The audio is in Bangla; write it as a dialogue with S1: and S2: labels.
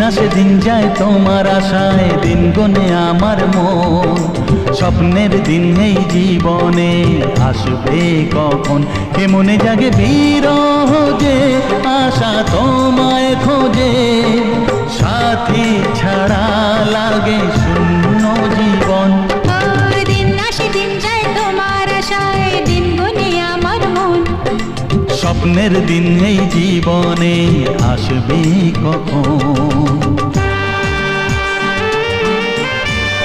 S1: আসে দিন যায় তোমার আশায়, দিন গনে আমার মন। স্বপ্নের দিন এই জীবনে আসবে কখন, কে মনে জাগে বিরহ যে আশা তোমায় খোঁজে। সাথী ছাড়া লাগে শূন্য জীবন।
S2: দিন আসে দিন যায় তোমার আশায়, দিন গুনে আমার মন।
S1: স্বপ্নের দিন এই জীবনে আসবে কখন।